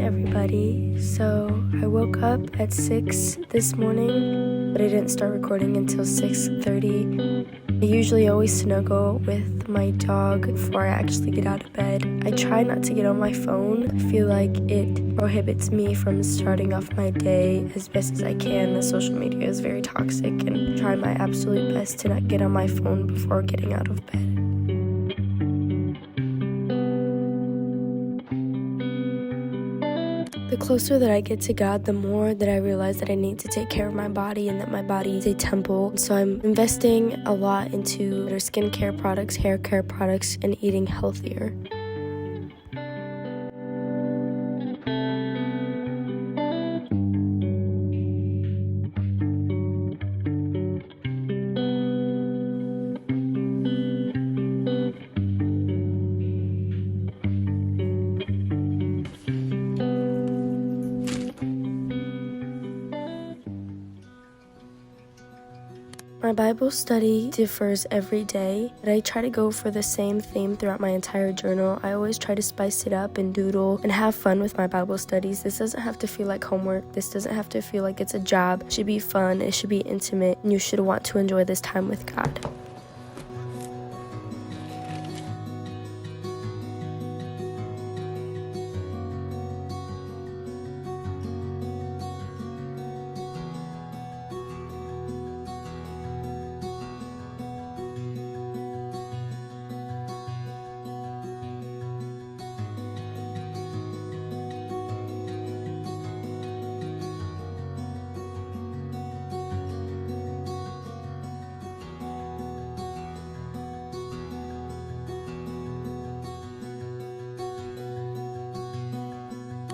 everybody. So I woke up at 6 this morning, but I didn't start recording until 6:30. I usually always snuggle with my dog before I actually get out of bed. I try not to get on my phone. I feel like it prohibits me from starting off my day as best as I can. The social media is very toxic, and I try my absolute best to not get on my phone before getting out of bed. The closer that I get to God, the more that I realize that I need to take care of my body and that my body is a temple. So I'm investing a lot into better skincare products, hair care products, and eating healthier. My Bible study differs every day, but I try to go for the same theme throughout my entire journal. I always try to spice it up and doodle and have fun with my Bible studies. This doesn't have to feel like homework. This doesn't have to feel like it's a job. It should be fun. It should be intimate, and you should want to enjoy this time with God.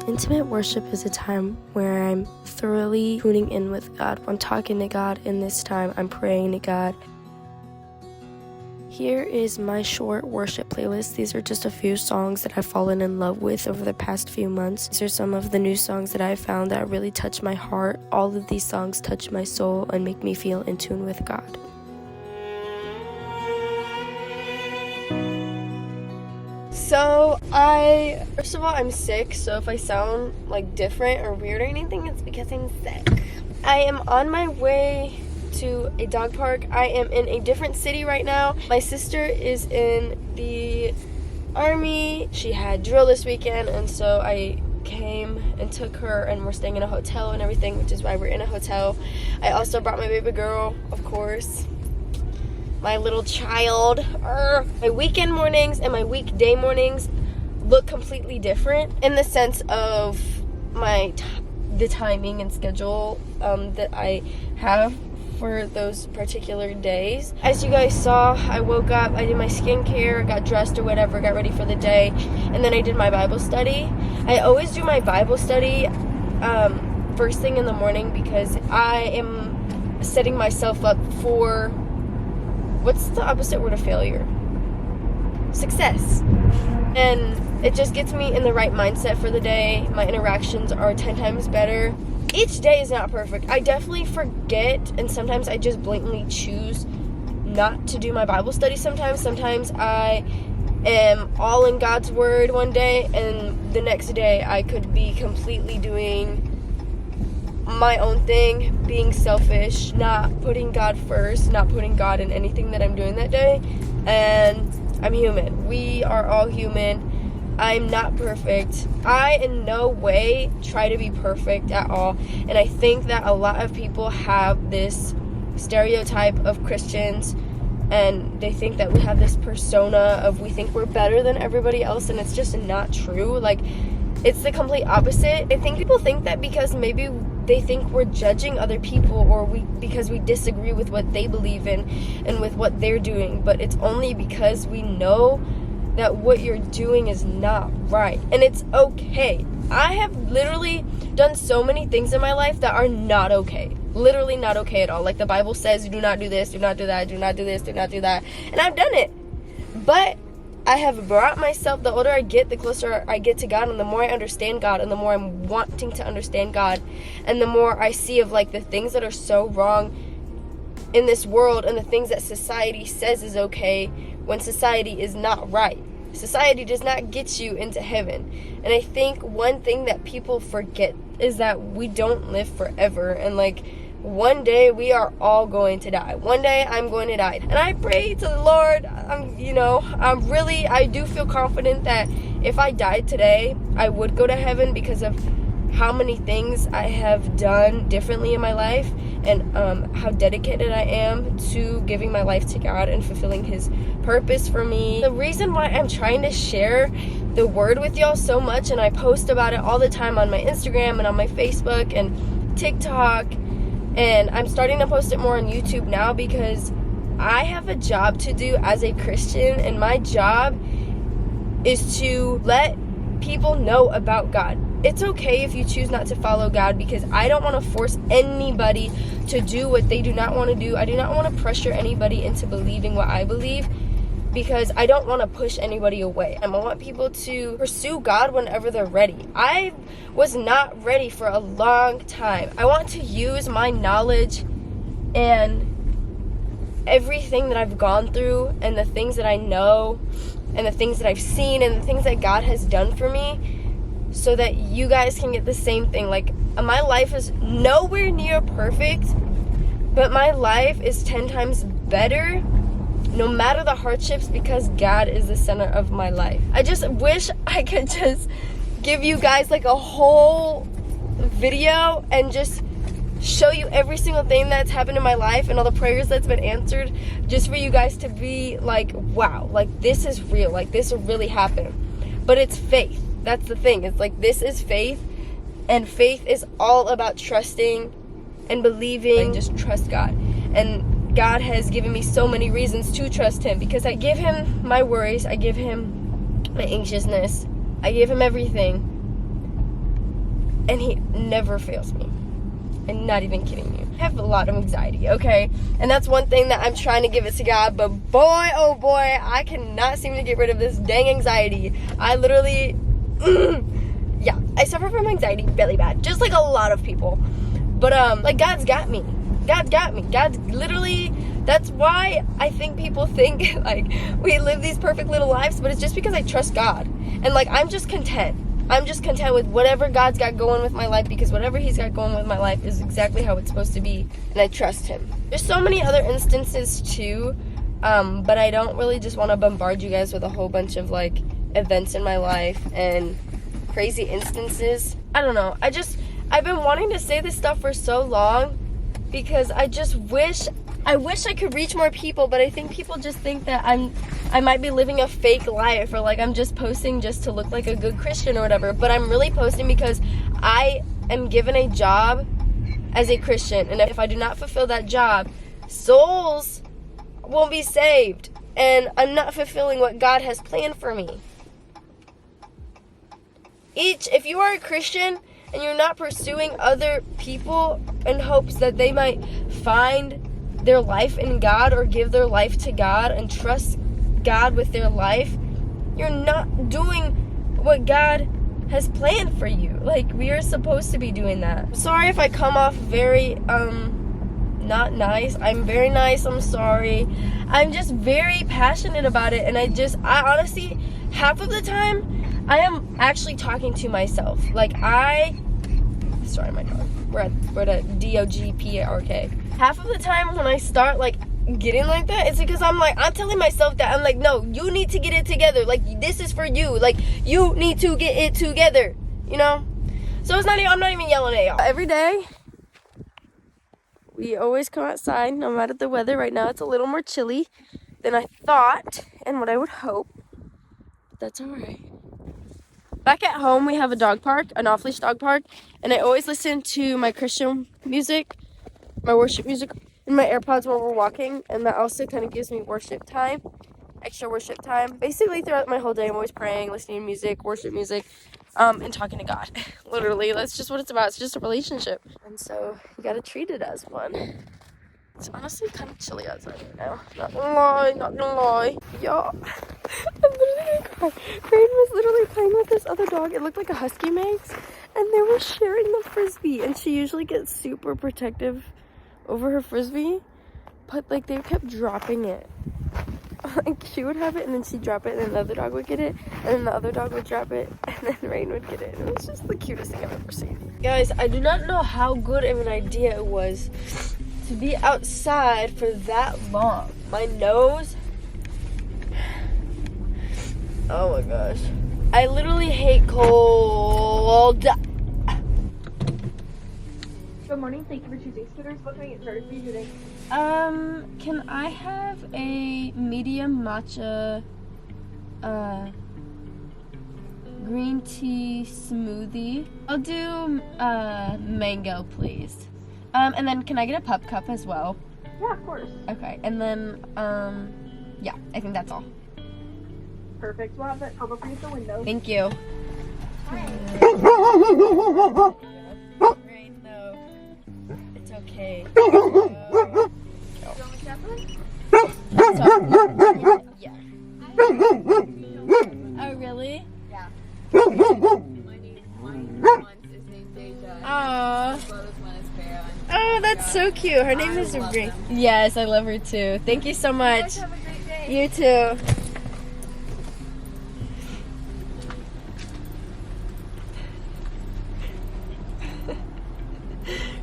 Intimate worship is a time where I'm thoroughly tuning in with God. I'm talking to God in this time. I'm praying to God. Here is my short worship playlist. These are just a few songs that I've fallen in love with over the past few months. These are some of the new songs that I found that really touch my heart. All of these songs touch my soul and make me feel in tune with God. So first of all, I'm sick, so if I sound like different or weird or anything, it's because I'm sick. I am on my way to a dog park. I am in a different city right now. My sister is in the army. She had drill this weekend, and so I came and took her, and we're staying in a hotel and everything, which is why we're in a hotel. I also brought my baby girl, of course. My little child. My weekend mornings and my weekday mornings look completely different in the sense of the timing and schedule that I have for those particular days. As you guys saw, I woke up, I did my skincare, got dressed or whatever, got ready for the day, and then I did my Bible study. I always do my Bible study first thing in the morning because I am setting myself up for, what's the opposite word of failure? Success. And it just gets me in the right mindset for the day. My interactions are 10 times better. Each day is not perfect. I definitely forget, and sometimes I just blatantly choose not to do my Bible study sometimes. Sometimes I am all in God's word one day, and the next day I could be completely doing my own thing, being selfish, not putting God first, not putting God in anything that I'm doing that day. And I'm human. We are all human. I'm not perfect. I in no way try to be perfect at all. And I think that a lot of people have this stereotype of Christians, and they think that we have this persona of we think we're better than everybody else, and it's just not true. Like, it's the complete opposite. I think people think that because maybe they think we're judging other people, or because we disagree with what they believe in and with what they're doing, but it's only because we know that what you're doing is not right, and it's okay. I have literally done so many things in my life that are not okay. Literally not okay at all. Like the Bible says, do not do this, do not do that, do not do this, do not do that, and I've done it. But I have brought myself, the older I get, the closer I get to God, and the more I understand God, and the more I'm wanting to understand God, and the more I see of like the things that are so wrong in this world and the things that society says is okay when society is not right. society does not get you into heaven. And I think one thing that people forget is that we don't live forever, and like one day we are all going to die. One day I'm going to die, and I pray to the Lord. I do feel confident that if I died today, I would go to heaven because of how many things I have done differently in my life, and how dedicated I am to giving my life to God and fulfilling His purpose for me. The reason why I'm trying to share the word with y'all so much, and I post about it all the time on my Instagram and on my Facebook and TikTok, and I'm starting to post it more on YouTube now because I have a job to do as a Christian, and my job is to let people know about God. It's okay if you choose not to follow God, because I don't want to force anybody to do what they do not want to do. I do not want to pressure anybody into believing what I believe, because I don't want to push anybody away. I want people to pursue God whenever they're ready. I was not ready for a long time. I want to use my knowledge and everything that I've gone through, and the things that I know, and the things that I've seen, and the things that God has done for me, so that you guys can get the same thing. Like, my life is nowhere near perfect, but my life is 10 times better no matter the hardships, because God is the center of my life. I just wish I could just give you guys like a whole video and just show you every single thing that's happened in my life and all the prayers that's been answered, just for you guys to be like, wow, like this is real, like this really happened. But it's faith. That's the thing. It's like, this is faith, and faith is all about trusting and believing, and just trust God. And God has given me so many reasons to trust Him, because I give Him my worries, I give Him my anxiousness, I give Him everything, and He never fails me. I'm not even kidding you. I have a lot of anxiety, okay? And that's one thing that I'm trying to give it to God, but boy, oh boy, I cannot seem to get rid of this dang anxiety. I literally, yeah, I suffer from anxiety really bad, just like a lot of people. But, like, God's got me. God's got me. God's literally, that's why I think people think, like, we live these perfect little lives, but it's just because I trust God. And, like, I'm just content. I'm just content with whatever God's got going with my life, because whatever He's got going with my life is exactly how it's supposed to be, and I trust Him. There's so many other instances to But I don't really just want to bombard you guys with a whole bunch of like events in my life and crazy instances. I don't know. I've been wanting to say this stuff for so long because I wish I could reach more people, but I think people just think that I might be living a fake life, or like I'm just posting just to look like a good Christian or whatever. But I'm really posting because I am given a job as a Christian, and if I do not fulfill that job, souls won't be saved, and I'm not fulfilling what God has planned for me. If you are a Christian and you're not pursuing other people in hopes that they might find their life in God or give their life to God and trust God with their life, you're not doing what God has planned for you. Like, we are supposed to be doing that. Sorry if I come off very not nice. I'm very nice. I'm sorry. I'm just very passionate about it, and I honestly, half of the time I am actually talking to myself. Like, sorry, my dog. We're at a DOGPARK. Half of the time when I start like getting like that, it's because I'm telling myself that I'm like, no, you need to get it together. Like, this is for you. Like, you need to get it together. You know? So I'm not even yelling at y'all. Every day, we always come outside, no matter the weather. Right now, it's a little more chilly than I thought and what I would hope. But that's alright. Back at home, we have a dog park, an off-leash dog park, and I always listen to my Christian music, my worship music, in my AirPods while we're walking, and that also kind of gives me worship time, extra worship time. Basically, throughout my whole day, I'm always praying, listening to music, worship music, and talking to God. Literally, that's just what it's about. It's just a relationship, and so you gotta treat it as one. It's honestly kind of chilly outside right now. Not gonna lie. Y'all, I'm literally gonna cry. Crane was literally playing with this other dog. It looked like a husky mix, and they were sharing the frisbee, and she usually gets super protective over her frisbee, but like they kept dropping it. like she would have it and then she'd drop it and then the other dog would get it and then the other dog would drop it and then Rain would get it. It was just the cutest thing I've ever seen. Guys, I do not know how good of an idea it was to be outside for that long. My nose. Oh my gosh. I literally hate cold. Good morning. Thank you for choosing Scooters. What can I get started for you today? Can I have a medium matcha green tea smoothie? I'll do mango, please. And then can I get a pup cup as well? Yeah, of course. Okay. And then yeah, I think that's all. Perfect. We'll have that come up at the window. Thank you. Hi. Rain, no. It's okay. Do you want me to have one? Yeah. Oh, really? Yeah. My niece is named Deja. Aww. Photos one is Farrah. Oh, that's so cute. Her name is love Sabrina. them. Yes, I love her too. Thank you so You much. guys have a great day. You too.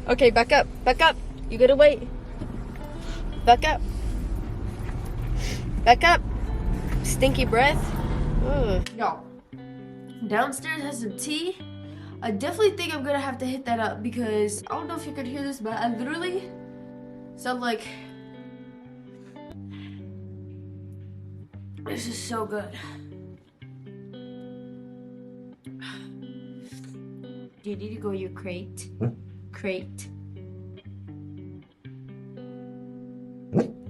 Okay, back up. Back up. You gotta wait. Back up. Back up. Stinky breath. Ugh. Y'all, downstairs has some tea. I definitely think I'm gonna have to hit that up because I don't know if you could hear this, but I literally sound like this is so good. Do you need to go your crate? Crate.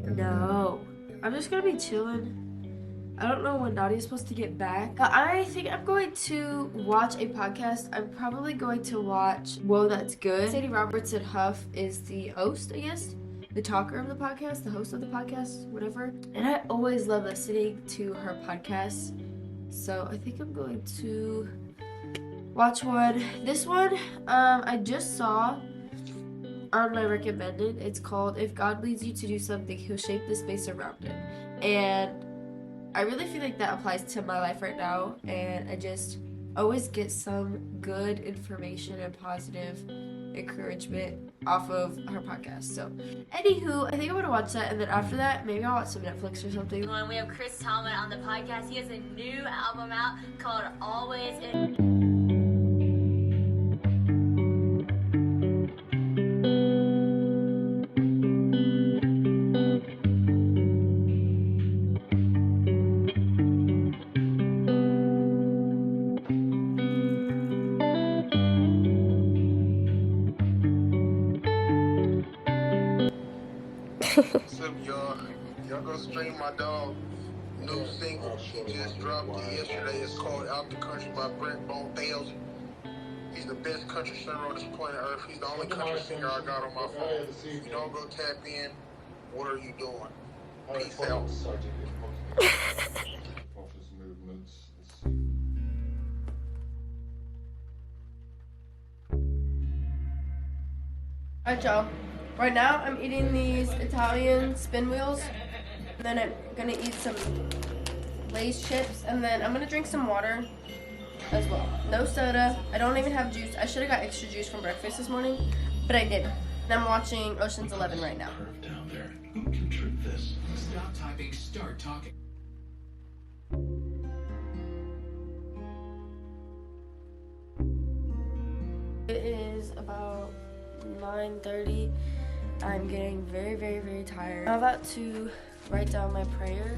No. I'm just gonna be chilling. I don't know when Nadia's supposed to get back. But I think I'm going to watch a podcast. I'm probably going to watch Whoa, That's Good. Sadie Robertson Huff is the host, I guess. The talker of the podcast, the host of the podcast, whatever. And I always love listening to her podcast. So I think I'm going to watch one. This one, I just saw on my recommended. It's called If God Leads You to Do Something, He'll Shape the Space Around It. And I really feel like that applies to my life right now. And I just always get some good information and positive encouragement off of her podcast. So, anywho, I think I'm gonna watch that. And then after that, maybe I'll watch some Netflix or something. We have Chris Talman on the podcast. He has a new album out called Always. What's up, y'all? Y'all go stream my dog new single. She just dropped it yesterday. It's called Out the Country by Brent Bone Thousand. He's the best country singer on this planet Earth. He's the only country singer I got on my phone. If you don't go tap in, what are you doing? Peace out. Alright, y'all. Right now, I'm eating these Italian spin wheels. And then I'm gonna eat some Lay's chips. And then I'm gonna drink some water as well. No soda. I don't even have juice. I should have got extra juice from breakfast this morning, but I didn't. And I'm watching Ocean's 11 right now. Down there. Who can trip this? Stop typing, start talking. It is about 9:30. I'm getting very, very, very tired. I'm about to write down my prayer.